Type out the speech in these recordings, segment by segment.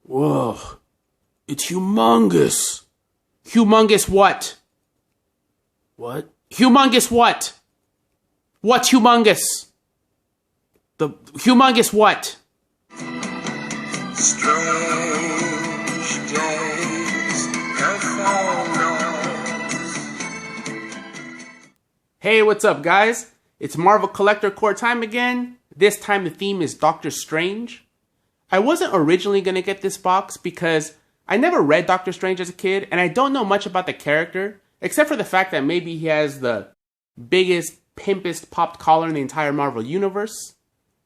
Whoa, it's humongous. Humongous what? What? Humongous what? What's humongous? The humongous what? Strange days have fallen us. Hey, what's up, guys? It's Marvel Collector Core time again. This time the theme is Doctor Strange. I wasn't originally going to get this box because I never read Doctor Strange as a kid, and I don't know much about the character, except for the fact that maybe he has the biggest, pimpest popped collar in the entire Marvel Universe.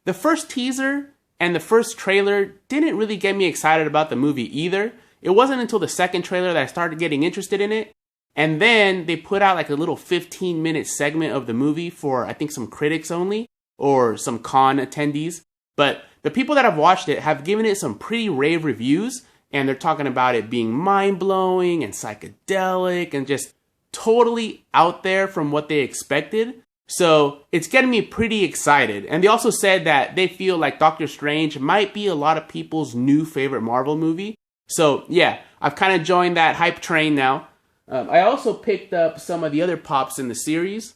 The first teaser and the first trailer didn't really get me excited about the movie either. It wasn't until the second trailer that I started getting interested in it. And then they put out like a little 15-minute segment of the movie for, I think, some critics only, or some con attendees. But the people that have watched it have given it some pretty rave reviews, and they're talking about it being mind-blowing and psychedelic and just totally out there from what they expected. So it's getting me pretty excited. And they also said that they feel like Doctor Strange might be a lot of people's new favorite Marvel movie. So yeah, I've kind of joined that hype train now. I also picked up some of the other pops in the series.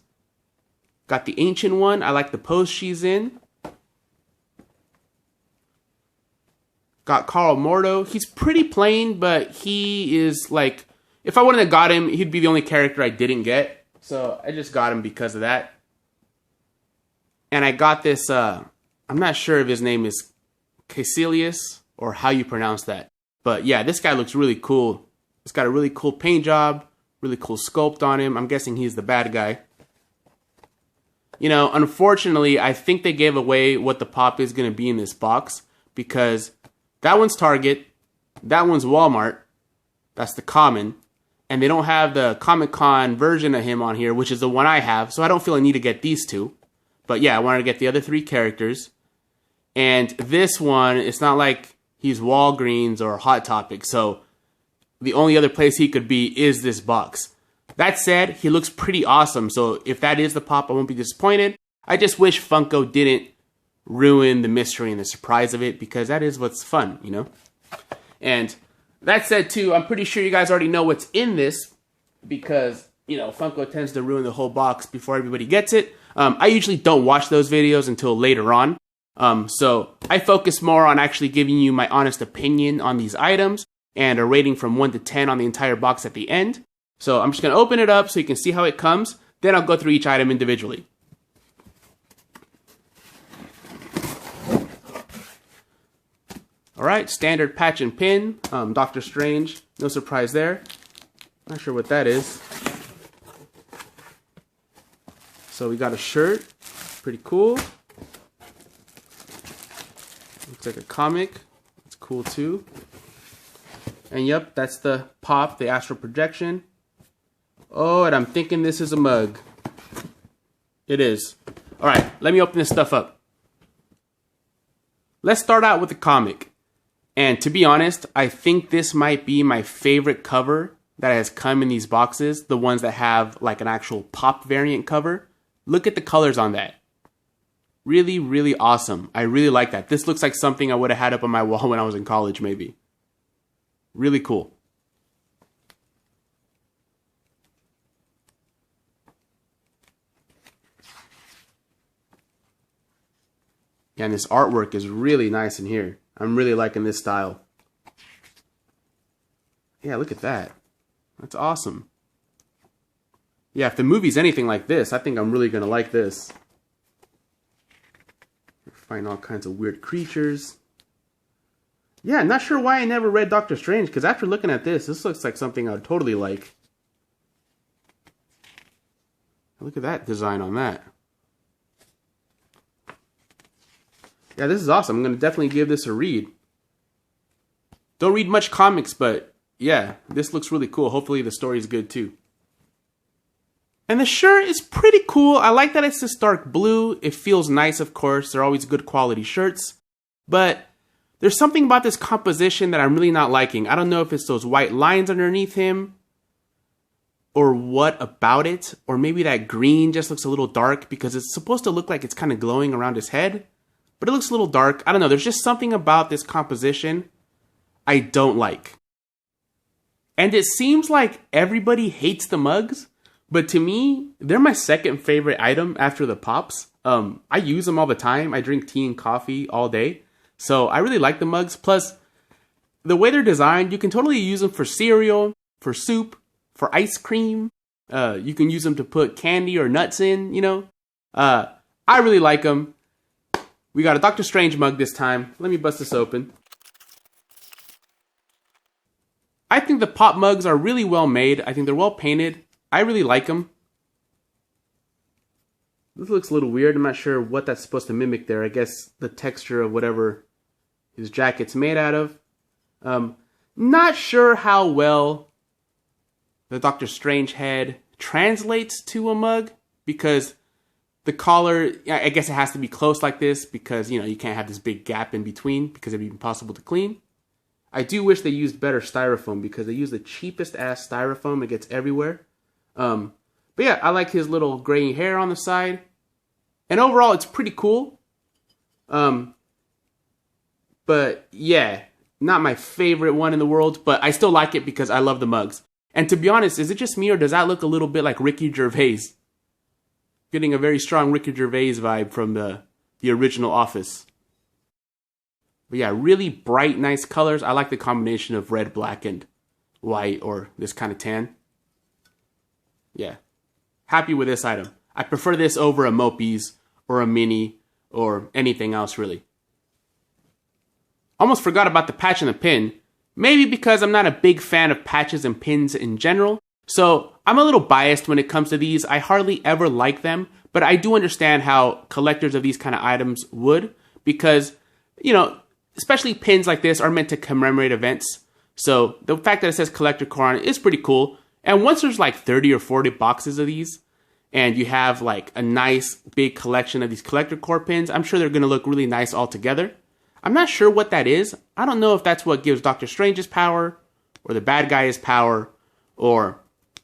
Got the Ancient one. I like the pose she's in. Got Carl Mordo. He's pretty plain, but he is like, if I wouldn't have got him, he'd be the only character I didn't get. So I just got him because of that. And I got this, I'm not sure if his name is Caecilius or how you pronounce that. But yeah, this guy looks really cool. He's got a really cool paint job, really cool sculpt on him. I'm guessing he's the bad guy. You know, unfortunately, I think they gave away what the pop is going to be in this box because that one's Target, that one's Walmart, that's the common, and they don't have the Comic-Con version of him on here, which is the one I have, so I don't feel I need to get these two. But yeah, I wanted to get the other three characters. And this one, it's not like he's Walgreens or Hot Topic, so the only other place he could be is this box. That said, he looks pretty awesome, so if that is the pop, I won't be disappointed. I just wish Funko didn't ruin the mystery and the surprise of it, because that is what's fun, you know? And that said, too, I'm pretty sure you guys already know what's in this, because, you know, Funko tends to ruin the whole box before everybody gets it. I usually don't watch those videos until later on, so I focus more on actually giving you my honest opinion on these items, and a rating from 1 to 10 on the entire box at the end. So I'm just going to open it up so you can see how it comes, then I'll go through each item individually. Alright, standard patch and pin, Doctor Strange, no surprise there. Not sure what that is. So we got a shirt, pretty cool. Looks like a comic, it's cool too. And yep, that's the pop, the astral projection. Oh, and I'm thinking this is a mug. It is. Alright, let me open this stuff up. Let's start out with the comic. And to be honest, I think this might be my favorite cover that has come in these boxes. The ones that have like an actual pop variant cover. Look at the colors on that. Really, really awesome. I really like that. This looks like something I would have had up on my wall when I was in college, maybe. Really cool. Yeah, and this artwork is really nice in here. I'm really liking this style. Yeah, look at that. That's awesome. Yeah, if the movie's anything like this, I think I'm really going to like this. Find all kinds of weird creatures. Yeah, not sure why I never read Doctor Strange, because after looking at this, this looks like something I would totally like. Look at that design on that. Yeah, this is awesome. I'm going to definitely give this a read. Don't read much comics, but yeah, this looks really cool. Hopefully the story is good too. And the shirt is pretty cool. I like that it's this dark blue. It feels nice, of course. They're always good quality shirts. But there's something about this composition that I'm really not liking. I don't know if it's those white lines underneath him or what about it. Or maybe that green just looks a little dark because it's supposed to look like it's kind of glowing around his head. But it looks a little dark. I don't know. There's just something about this composition I don't like. And it seems like everybody hates the mugs, but to me, they're my second favorite item after the pops. I use them all the time. I drink tea and coffee all day. So I really like the mugs. Plus, the way they're designed, you can totally use them for cereal, for soup, for ice cream. You can use them to put candy or nuts in, you know. I really like them. We got a Doctor Strange mug this time. Let me bust this open. I think the pop mugs are really well made. I think they're well painted. I really like them. This looks a little weird. I'm not sure what that's supposed to mimic there. I guess the texture of whatever his jacket's made out of. Not sure how well the Doctor Strange head translates to a mug, because the collar, I guess it has to be close like this because, you know, you can't have this big gap in between because it'd be impossible to clean. I do wish they used better styrofoam because they use the cheapest ass styrofoam. It gets everywhere. But yeah, I like his little gray hair on the side. And overall, it's pretty cool. But yeah, not my favorite one in the world, but I still like it because I love the mugs. And to be honest, is it just me or does that look a little bit like Ricky Gervais? Getting a very strong Ricky Gervais vibe from the original Office. But yeah, really bright, nice colors. I like the combination of red, black, and white, or this kind of tan. Yeah. Happy with this item. I prefer this over a Mopies or a Mini or anything else, really. Almost forgot about the patch and the pin. Maybe because I'm not a big fan of patches and pins in general. So I'm a little biased when it comes to these. I hardly ever like them. But I do understand how collectors of these kind of items would. Because, you know, especially pins like this are meant to commemorate events. So the fact that it says Collector Core on it is pretty cool. And once there's like 30 or 40 boxes of these, and you have like a nice big collection of these Collector Core pins, I'm sure they're going to look really nice all together. I'm not sure what that is. I don't know if that's what gives Doctor Strange his power, or the bad guy his power, or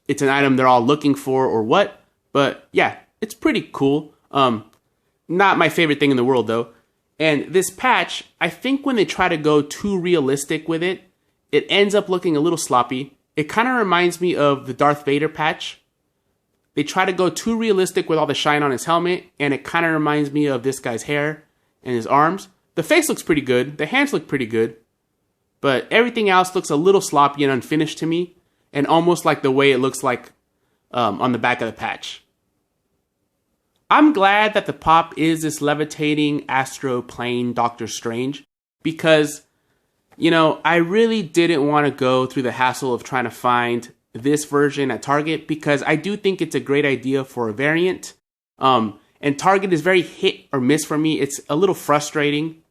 it's an item they're all looking for, or what. But yeah, it's pretty cool. Not my favorite thing in the world though. And this patch, I think when they try to go too realistic with it, it ends up looking a little sloppy. It kind of reminds me of the Darth Vader patch. They try to go too realistic with all the shine on his helmet, and it kind of reminds me of this guy's hair and his arms. The face looks pretty good. The hands look pretty good. But everything else looks a little sloppy and unfinished to me, and almost like the way it looks like on the back of the patch. I'm glad that the pop is this levitating astro plane Doctor Strange, because, you know, I really didn't want to go through the hassle of trying to find this version at Target, because I do think it's a great idea for a variant. And Target is very hit or miss for me. It's a little frustrating.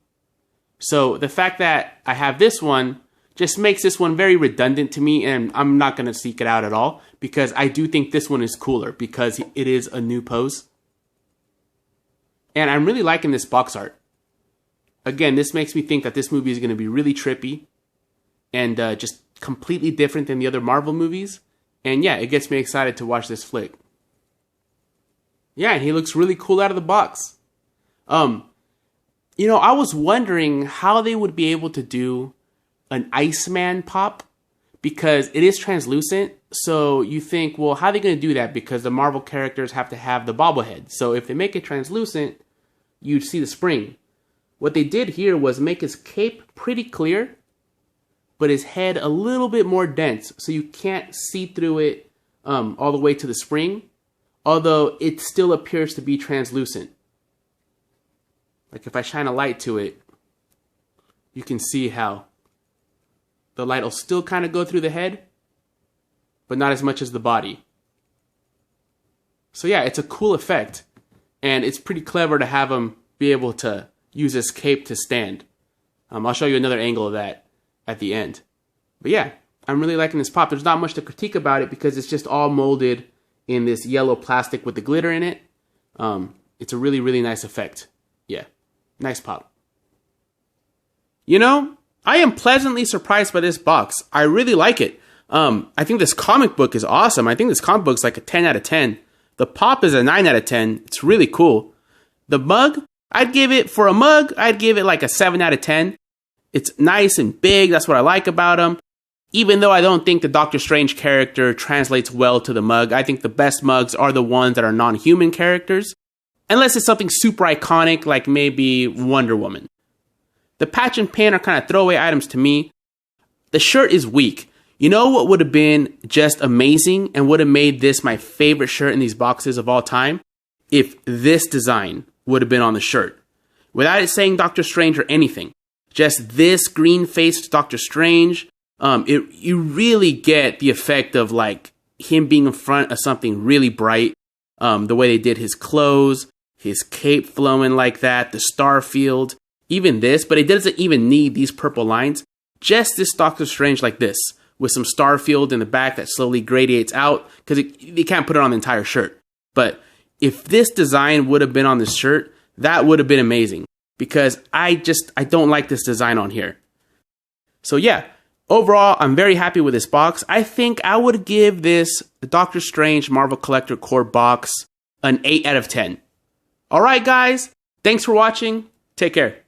So the fact that I have this one just makes this one very redundant to me, and I'm not going to seek it out at all, because I do think this one is cooler because it is a new pose. And I'm really liking this box art. Again, this makes me think that this movie is going to be really trippy and just completely different than the other Marvel movies. And yeah, it gets me excited to watch this flick. Yeah, and he looks really cool out of the box. You know, I was wondering how they would be able to do an Iceman pop, because it is translucent. So you think, well, how are they going to do that? Because the Marvel characters have to have the bobblehead. So if they make it translucent, you'd see the spring. What they did here was make his cape pretty clear, but his head a little bit more dense, so you can't see through it all the way to the spring, although it still appears to be translucent. Like if I shine a light to it, you can see how the light will still kind of go through the head, but not as much as the body. So yeah, it's a cool effect, and it's pretty clever to have him be able to use his cape to stand. I'll show you another angle of that at the end. But yeah, I'm really liking this pop. There's not much to critique about it because it's just all molded in this yellow plastic with the glitter in it. It's a really, really nice effect. Yeah, nice pop. You know, I am pleasantly surprised by this box. I really like it. I think this comic book is awesome. I think this comic book's like a 10 out of 10. The pop is a 9 out of 10. It's really cool. The mug, I'd give it, for a mug, I'd give it like a 7 out of 10. It's nice and big. That's what I like about them. Even though I don't think the Doctor Strange character translates well to the mug, I think the best mugs are the ones that are non-human characters. Unless it's something super iconic like maybe Wonder Woman. The patch and pin are kind of throwaway items to me. The shirt is weak. You know what would have been just amazing and would have made this my favorite shirt in these boxes of all time? If this design would have been on the shirt. Without it saying Doctor Strange or anything. Just this green-faced Doctor Strange. You really get the effect of like him being in front of something really bright. The way they did his clothes, his cape flowing like that, the star field, even this, but it doesn't even need these purple lines. Just this Doctor Strange like this, with some star field in the back that slowly gradiates out, because you can't put it on the entire shirt. But if this design would have been on this shirt, that would have been amazing, because I don't like this design on here. So yeah, overall, I'm very happy with this box. I think I would give this Doctor Strange Marvel Collector Core box an 8 out of 10. Alright guys, thanks for watching. Take care.